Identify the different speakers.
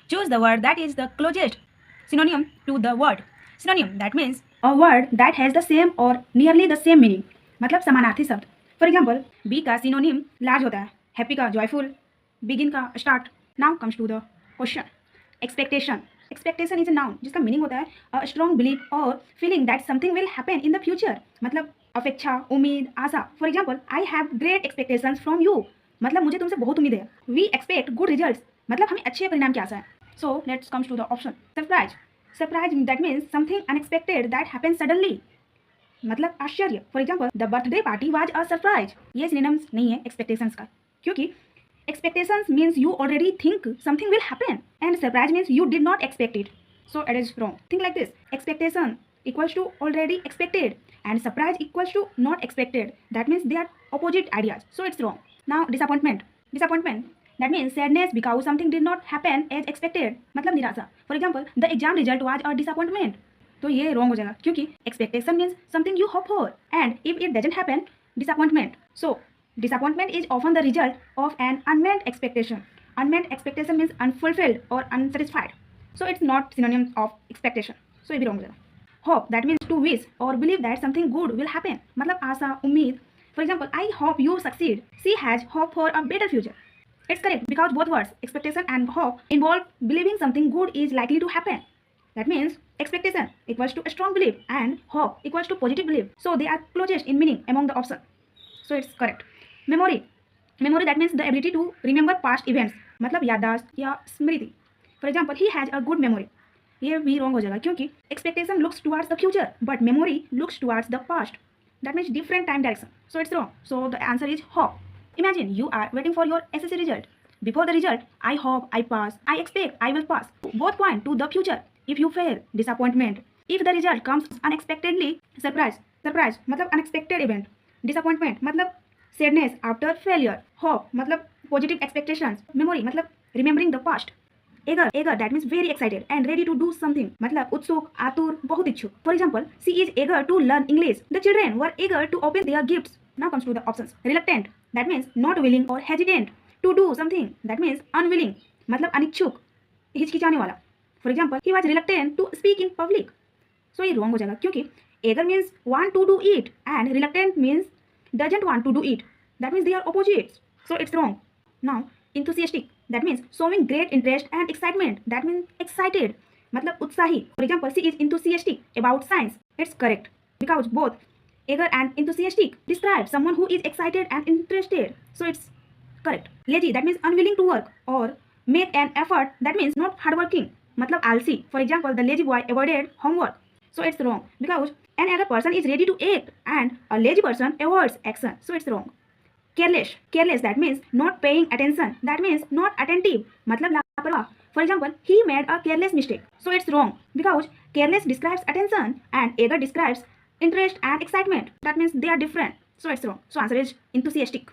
Speaker 1: Choose the word that is the closest synonym to the word. Synonym, that means a word that has the same or nearly the same meaning. मतलब समानार्थी शब्द. For example, be का synonym large होता है, happy का joyful, begin का start. Now comes to the question. Expectation. Expectation is a noun जिसका meaning होता है a strong belief or feeling that something will happen in the future. मतलब अपेक्षा, उम्मीद, आशा. For example, I have great expectations from you. मतलब मुझे तुमसे बहुत उम्मीद है. We expect good results. मतलब हमें अच्छे परिणाम की आशा है. So let's come to the option. Surprise. Surprise, that means something unexpected that happens suddenly. मतलब आश्चर्य. For example the birthday party was a surprise. ये सिनोनिम्स नहीं है एक्सपेक्टेशंस का, क्योंकि expectations means you already think something will happen and surprise means you did not expect it. So it is wrong. Think like this. Expectation equals to already expected and surprise equals to not expected. That means they are opposite ideas. So it's wrong. Now disappointment. Disappointment, that means sadness because something did not happen as expected. मतलब निराशा. For example, the exam result was a disappointment. तो ये wrong हो जाएगा, क्योंकि expectation means something you hope for and if it doesn't happen, disappointment. So disappointment is often the result of an unmet expectation. Unmet expectation means unfulfilled or unsatisfied. So it's not synonym of expectation. So ये भी wrong हो जाएगा. Hope, that means to wish or believe that something good will happen. मतलब आशा, उम्मीद. For example, I hope you succeed. She has hope for a better future. It's correct because both words, expectation and hope, involve believing something good is likely to happen. That means expectation equals to a strong belief and hope equals to positive belief. So they are closest in meaning among the options. So it's correct. Memory. Memory, that means the ability to remember past events. मतलब याददाश्त या स्मृति. For example, he has a good memory. ये भी wrong हो जाएगा, क्योंकि expectation looks towards the future but memory looks towards the past. That means different time direction. So it's wrong. So the answer is hope. Imagine you are waiting for your SSC result. Before the result, I hope I pass. I expect I will pass. Both point to the future. If you fail, disappointment. If the result comes unexpectedly, surprise. Surprise मतलब unexpected event. Disappointment मतलब sadness after failure. Hope मतलब positive expectations. Memory मतलब remembering the past. Eager, that means very excited and ready to do something. मतलब उत्सुक, आतुर, बहुत इच्छुक. For example, she is eager to learn English. The children were eager to open their gifts. Now comes to the options. Reluctant, that means not willing or hesitant to do something. That means unwilling, मतलब अनिच्छुक, हिचकिचाने वाला. For example, he was reluctant to speak in public. So ये wrong हो जाएगा, क्योंकि eager means want to do it and reluctant means doesn't want to do it. That means they are opposites. So it's wrong. Now enthusiastic, that means showing great interest and excitement. That means excited, मतलब उत्साही. For example, she is enthusiastic about science. It's correct because both eager and enthusiastic describe someone who is excited and interested. So it's correct. Lazy, that means unwilling to work or make an effort. That means not hardworking, मतलब आलसी. For example, the lazy boy avoided homework. So it's wrong because an eager person is ready to act and a lazy person avoids action. So it's wrong. Careless, that means not paying attention. That means not attentive, मतलब लापरवाह. For example, he made a careless mistake. So it's wrong because careless describes attention and eager describes interest and excitement. That means they are different. So it's wrong. So answer is enthusiastic.